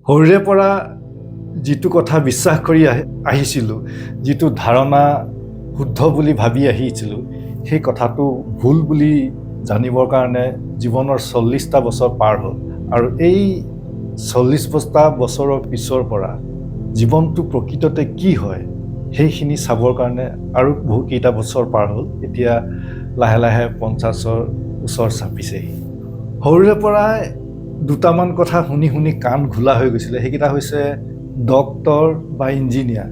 সৰুৰে পৰা যিটো কথা বিশ্বাস কৰি আহিছিলোঁ, যিটো ধাৰণা শুদ্ধ বুলি ভাবি আহিছিলোঁ, সেই কথাটো ভুল বুলি জানিবৰ কাৰণে জীৱনৰ 40টা বছৰ পাৰ হ'ল। আৰু এই 40টা বছৰৰ পিছৰ পৰা জীৱনটো প্ৰকৃততে কি হয় সেইখিনি চাবৰ কাৰণে আৰু বহুকেইটা বছৰ পাৰ হ'ল। এতিয়া লাহে লাহে 50ৰ ওচৰ চাপিছেহি। সৰুৰে পৰাই দুটামান কথা শুনি শুনি কাণ ঘোলা হৈ গৈছিলে। সেইকেইটা হৈছে ডক্তৰ বা ইঞ্জিনিয়াৰ,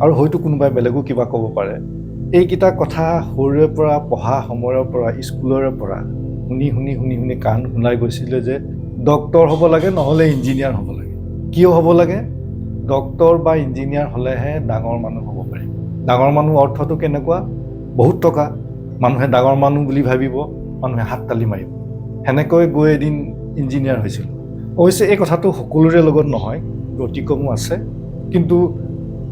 আৰু হয়তো কোনোবাই বেলেগো কিবা ক'ব পাৰে। এইকেইটা কথা সৰুৰে পৰা পঢ়া সময়ৰ পৰা, স্কুলৰে পৰা শুনি শুনি শুনি শুনি কাণ ঘোলাই গৈছিলে যে ডক্তৰ হ'ব লাগে, নহ'লে ইঞ্জিনিয়াৰ হ'ব লাগে। কিয় হ'ব লাগে? ডক্তৰ বা ইঞ্জিনিয়াৰ হ'লেহে ডাঙৰ মানুহ হ'ব পাৰিব। ডাঙৰ মানুহ অৰ্থটো কেনেকুৱা? বহুত টকা। মানুহে ডাঙৰ মানুহ বুলি ভাবিব, মানুহে হাত তালি মাৰিব। সেনেকৈ গৈ এদিন ইঞ্জিনিয়াৰ হৈছিলোঁ। অৱশ্যে এই কথাটো সকলোৰে লগত নহয়, ব্যতিক্ৰমো আছে, কিন্তু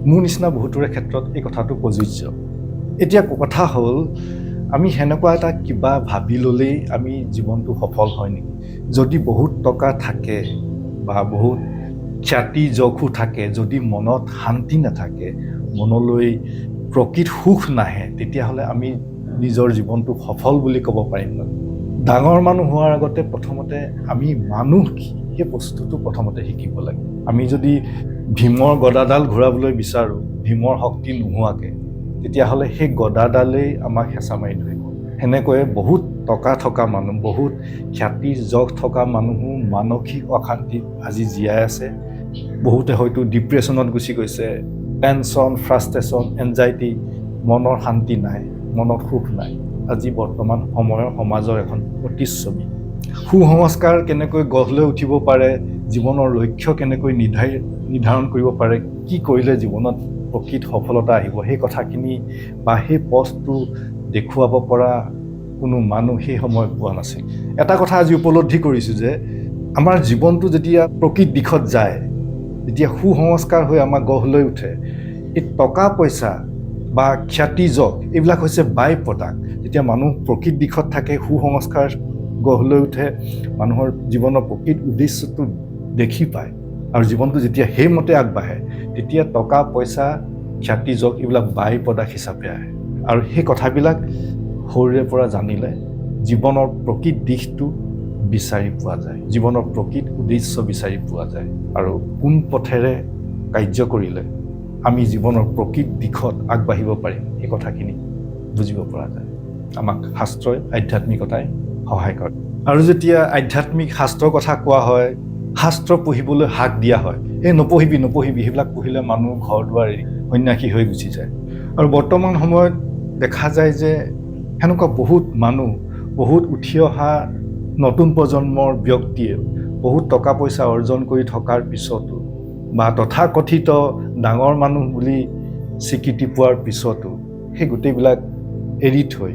মোৰ নিচিনা বহুতৰে ক্ষেত্ৰত এই কথাটো প্ৰযোজ্য। এতিয়া কথা হ'ল, আমি সেনেকুৱা এটা কিবা ভাবি ল'লেই আমি জীৱনটো সফল হয় নেকি? যদি বহুত টকা থাকে বা বহুত খ্যাতি যশো থাকে, যদি মনত শান্তি নাথাকে, মনলৈ প্ৰকৃত সুখ নাহে, তেতিয়াহ'লে আমি নিজৰ জীৱনটো সফল বুলি ক'ব পাৰিম ন? ডাঙৰ মানুহ হোৱাৰ আগতে প্ৰথমতে আমি মানুহ কি সেই বস্তুটো প্ৰথমতে শিকিব লাগে। আমি যদি ভীমৰ গদাডাল ঘূৰাবলৈ বিচাৰোঁ, ভীমৰ শক্তি নোহোৱাকৈ, তেতিয়াহ'লে সেই গদাডালেই আমাক হেঁচা মাৰি ধৰিব। সেনেকৈয়ে বহুত টকা থকা মানুহ, বহুত খ্যাতি যশ থকা মানুহো মানসিক অশান্তিত আজি জীয়াই আছে। বহুতে হয়তো ডিপ্ৰেশ্যনত গুচি গৈছে। টেনশ্যন, ফ্ৰাষ্ট্ৰেশ্যন, এনজাইটি, মনৰ শান্তি নাই, মনত সুখ নাই। আজি বৰ্তমান সময়ৰ সমাজৰ এখন প্ৰতিচ্ছবি। সুসংস্কাৰ কেনেকৈ গঢ় লৈ উঠিব পাৰে, জীৱনৰ লক্ষ্য কেনেকৈ নিৰ্ধাৰণ কৰিব পাৰে, কি কৰিলে জীৱনত প্ৰকৃত সফলতা আহিব, সেই কথাখিনি বা সেই পথটো দেখুৱাব পৰা কোনো মানুহ সেই সময়ত পোৱা নাছিল। এটা কথা আজি উপলব্ধি কৰিছোঁ যে আমাৰ জীৱনটো যেতিয়া প্ৰকৃত দিশত যায়, যেতিয়া সুসংস্কাৰ হৈ আমাক গঢ় লৈ উঠে, এই টকা পইচা বা খ্যাতি যশ এইবিলাক হৈছে বাই প্ৰডাক্ট। যেতিয়া মানুহ প্ৰকৃত দিশত থাকে, সুসংস্কাৰ গঢ় লৈ উঠে, মানুহৰ জীৱনৰ প্ৰকৃত উদ্দেশ্যটো দেখি পায়, আৰু জীৱনটো যেতিয়া সেইমতে আগবাঢ়ে, তেতিয়া টকা পইচা খ্যাতি যশ এইবিলাক বাই প্ৰডাক্ট হিচাপে আহে। আৰু সেই কথাবিলাক সৰুৰে পৰা জানিলে জীৱনৰ প্ৰকৃত দিশটো বিচাৰি পোৱা যায়, জীৱনৰ প্ৰকৃত উদ্দেশ্য বিচাৰি পোৱা যায়, আৰু কোন পথেৰে কাৰ্য কৰিলে আমি জীৱনৰ প্ৰকৃত দিশত আগবাঢ়িব পাৰিম সেই কথাখিনি বুজিব পৰা যায়। আমাক শাস্ত্ৰই, আধ্যাত্মিকতাই সহায় কৰে। আৰু যেতিয়া আধ্যাত্মিক শাস্ত্ৰৰ কথা কোৱা হয়, শাস্ত্ৰ পঢ়িবলৈ হাক দিয়া হয়, এই নপঢ়িবি সেইবিলাক পঢ়িলে মানুহ ঘৰ দুৱাৰ এৰি সন্ন্যাসী হৈ গুচি যায়। আৰু বৰ্তমান সময়ত দেখা যায় যে সেনেকুৱা বহুত মানুহ, বহুত উঠি অহা নতুন প্ৰজন্মৰ ব্যক্তিয়ে বহুত টকা পইচা অৰ্জন কৰি থকাৰ পিছতো বা তথাকথিত ডাঙৰ মানুহ বুলি স্বীকৃতি পোৱাৰ পিছতো সেই গোটেইবিলাক এৰি থৈ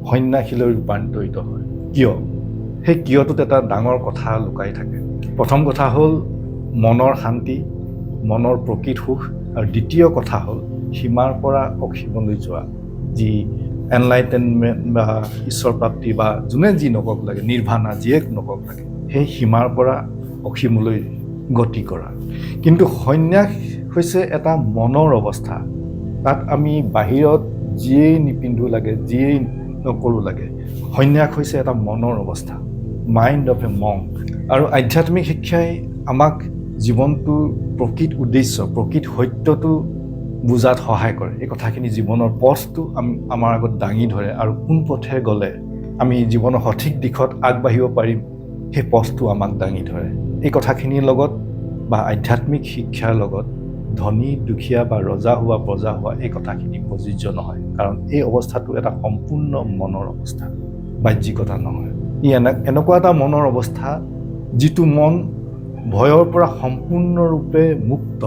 সন্ন্যাসীলৈ ৰূপান্তৰিত হয়। কিয়? সেই কিয়টোত এটা ডাঙৰ কথা লুকাই থাকে। প্ৰথম কথা হ'ল মনৰ শান্তি, মনৰ প্ৰকৃত সুখ, আৰু দ্বিতীয় কথা হ'ল সীমাৰ পৰা অসীমলৈ যোৱা, যি এনলাইটেনমেণ্ট বা ঈশ্বৰ প্ৰাপ্তি বা যোনে যি নকওক লাগে, নিৰ্ভানা যিয়ে নকওক লাগে, সেই সীমাৰ পৰা অসীমলৈ গতি কৰা। কিন্তু সন্ন্যাস হৈছে এটা মনৰ অৱস্থা। তাত আমি বাহিৰত যিয়েই নিপিন্ধো লাগে, যিয়েই নকৰোঁ লাগে, সন্ন্যাস হৈছে এটা মনৰ অৱস্থা, মাইণ্ড অফ এ মংক। আৰু আধ্যাত্মিক শিক্ষাই আমাক জীৱনটোৰ প্ৰকৃত উদ্দেশ্য, প্ৰকৃত সত্যটো বুজাত সহায় কৰে। এই কথাখিনি জীৱনৰ পথটো আমাৰ আগত দাঙি ধৰে, আৰু কোন পথে গ'লে আমি জীৱনৰ সঠিক দিশত আগবাঢ়িব পাৰিম সেই পথটো আমাক দাঙি ধৰে। এই কথাখিনিৰ লগত বা আধ্যাত্মিক শিক্ষাৰ লগত ধনী দুখীয়া বা ৰজা হোৱা প্ৰজা হোৱা এই কথাখিনি প্ৰযোজ্য নহয়, কাৰণ এই অৱস্থাটো এটা সম্পূৰ্ণ মনৰ অৱস্থা, বাহ্যিকতা নহয়। ই এনেকুৱা এটা মনৰ অৱস্থা যিটো মন ভয়ৰ পৰা সম্পূৰ্ণৰূপে মুক্ত।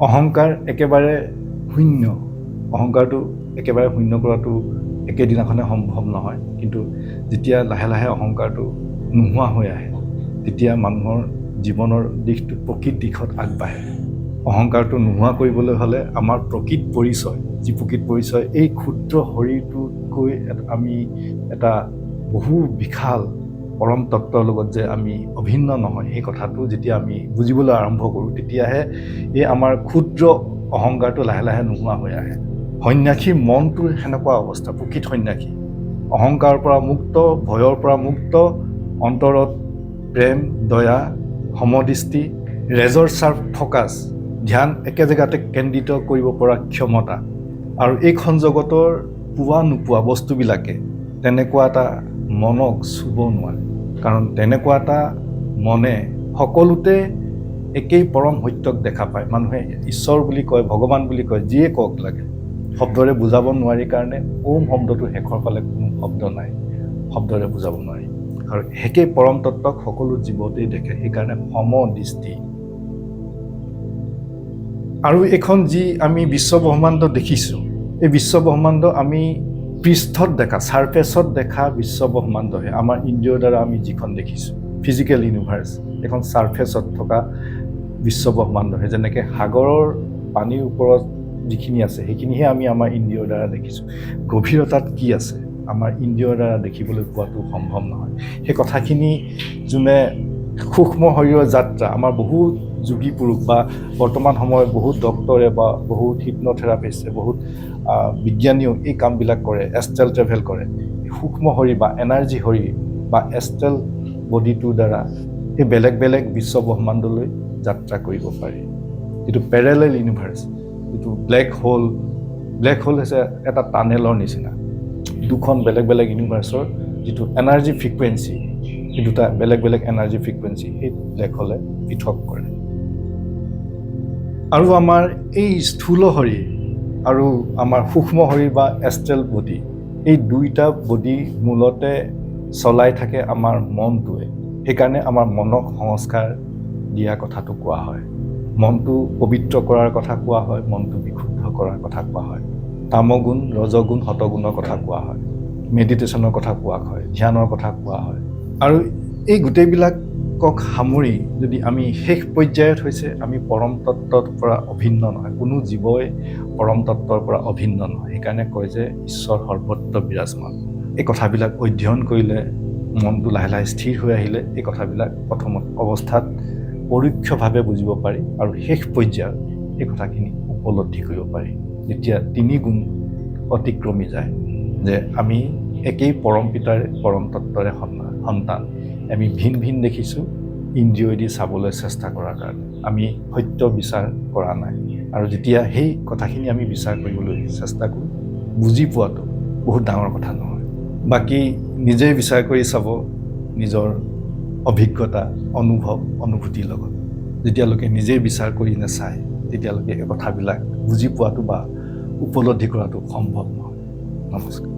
অহংকাৰ একেবাৰে শূন্য। অহংকাৰটো একেবাৰে শূন্য কৰাটো একেদিনাখনে সম্ভৱ নহয়, কিন্তু যেতিয়া লাহে লাহে অহংকাৰটো নোহোৱা হৈ আহে, তেতিয়া মানুহৰ জীৱনৰ দিশটো প্ৰকৃত দিশত আগবাঢ়ে। অহংকাৰটো নোহোৱা কৰিবলৈ হ'লে আমাৰ প্ৰকৃত পৰিচয়, যি প্ৰকৃত পৰিচয়, এই ক্ষুদ্ৰ শৰীৰটোতকৈ আমি এটা বহু বিশাল পৰম তত্ত্বৰ লগত যে আমি অভিন্ন নহয়, সেই কথাটো যেতিয়া আমি বুজিবলৈ আৰম্ভ কৰোঁ, তেতিয়াহে এই আমাৰ ক্ষুদ্ৰ অহংকাৰটো লাহে লাহে নোহোৱা হৈ আহে। সন্ন্যাসীৰ মনটোৰ সেনেকুৱা অৱস্থা, প্ৰকৃত সন্ন্যাসী অহংকাৰৰ পৰা মুক্ত, ভয়ৰ পৰা মুক্ত, অন্তৰত প্ৰেম, দয়া, সমদৃষ্টি, ৰেজৰ চাৰ্প ফ'কাছ, ধ্যান একে জেগাতে কেন্দ্ৰিত কৰিব পৰা ক্ষমতা। আৰু এইখন জগতৰ পোৱা নোপোৱা বস্তুবিলাকে তেনেকুৱা এটা মনক চুব নোৱাৰে, কাৰণ তেনেকুৱা এটা মনে সকলোতে একেই পৰম সত্যক দেখা পায়। মানুহে ঈশ্বৰ বুলি কয়, ভগৱান বুলি কয়, যিয়ে কওক লাগে, শব্দৰে বুজাব নোৱাৰি কাৰণে ওম শব্দটো শেষৰ ফালে কোনো শব্দ নাই, শব্দৰে বুজাব নোৱাৰি। আৰু একেই পৰম তত্ত্বক সকলো জীৱতেই দেখে, সেইকাৰণে সমদৃষ্টি। আৰু এইখন যি আমি বিশ্বব্ৰহ্মাণ্ড দেখিছোঁ, এই বিশ্বব্ৰহ্মাণ্ড আমি পৃষ্ঠত দেখা, ছাৰ্ফেচত দেখা বিশ্বব্ৰহ্মাণ্ডহে আমাৰ ইন্দ্ৰিয়ৰ দ্বাৰা আমি যিখন দেখিছোঁ ফিজিকেল ইউনিভাৰ্চ, এখন ছাৰ্ফেচত থকা বিশ্বব্ৰহ্মাণ্ডহে। যেনেকৈ সাগৰৰ পানীৰ ওপৰত যিখিনি আছে সেইখিনিহে আমি আমাৰ ইন্দ্ৰিয়ৰ দ্বাৰা দেখিছোঁ। গভীৰতাত কি আছে আমাৰ ইন্দ্ৰিয়ৰ দ্বাৰা দেখিবলৈ পোৱাটো সম্ভৱ নহয়। সেই কথাখিনি যোনে সূক্ষ্ম শৰীৰৰ যাত্ৰা, আমাৰ বহুত যোগী পুৰুষ বা বৰ্তমান সময়ত বহুত ডক্টৰে বা বহুত হিপন'থেৰাপিষ্টে, বহুত বিজ্ঞানীয়েও এই কামবিলাক কৰে, এষ্ট্ৰেল ট্ৰেভেল কৰে। সূক্ষ্ম শৰীৰ বা এনাৰ্জি শৰীৰ বা এষ্ট্ৰেল বডিটোৰ দ্বাৰা এই বেলেগ বেলেগ বিশ্বব্ৰহ্মাণ্ডলৈ যাত্ৰা কৰিব পাৰি। যিটো পেৰেলেল ইউনিভাৰ্চ, যিটো ব্লেক হোল হৈছে এটা টানেলৰ নিচিনা। দুখন বেলেগ বেলেগ ইউনিভাৰ্চৰ যিটো এনাৰ্জি ফ্ৰিকুৱেঞ্চি, এই দুটা বেলেগ বেলেগ এনাৰ্জি ফ্ৰিকুৱেঞ্চি সেই ব্লেক হোলে পৃথক কৰে। আৰু আমাৰ এই স্থূল শৰীৰ আৰু আমাৰ সূক্ষ্ম শৰীৰ বা এষ্ট্ৰেল বডি, এই দুইটা বডি মূলতে চলাই থাকে আমাৰ মনটোৱে। সেইকাৰণে আমাৰ মনক সংস্কাৰ দিয়া কথাটো কোৱা হয়, মনটো পবিত্ৰ কৰাৰ কথা কোৱা হয়, মনটো বিশুদ্ধ কৰাৰ কথা কোৱা হয়, তামগুণ, ৰজগুণ, সতগুণৰ কথা কোৱা হয়, মেডিটেশ্যনৰ কথা কোৱা হয়, ধ্যানৰ কথা কোৱা হয়। আৰু এই গোটেইবিলাকক সামৰি যদি আমি শেষ পৰ্যায়ত হৈছে আমি পৰম তত্ত্বৰ পৰা অভিন্ন নহয়, কোনো জীৱই পৰম তত্ত্বৰ পৰা অভিন্ন নহয়। সেইকাৰণে কয় যে ঈশ্বৰ সৰ্বত্ৰ বিৰাজমান। এই কথাবিলাক অধ্যয়ন কৰিলে মনটো লাহে লাহে স্থিৰ হৈ আহিলে এই কথাবিলাক প্ৰথম অৱস্থাত পৰোক্ষভাৱে বুজিব পাৰি, আৰু শেষ পৰ্যায়ত এই কথাখিনি উপলব্ধি কৰিব পাৰি, যেতিয়া 3 গুণ অতিক্ৰমি যায় যে আমি একেই পৰম পিতাৰে পৰম তত্ত্বৰে সন্তান। আমি ভিন ভিন দেখিছোঁ ইন্দ্ৰিয়দি চাবলৈ চেষ্টা কৰাৰ কাৰণে, আমি সত্য বিচাৰ কৰা নাই। আৰু যেতিয়া সেই কথাখিনি আমি বিচাৰ কৰিবলৈ চেষ্টা কৰোঁ, বুজি পোৱাটো বহুত ডাঙৰ কথা নহয়। বাকী নিজেই বিচাৰ কৰি চাব নিজৰ অভিজ্ঞতা, অনুভৱ, অনুভূতিৰ লগত। যেতিয়ালৈকে নিজেই বিচাৰ কৰি নাচায় তেতিয়ালৈকে এই কথাবিলাক বুজি পোৱাটো বা উপলব্ধি কৰাটো সম্ভৱ নহয়। নমস্কাৰ।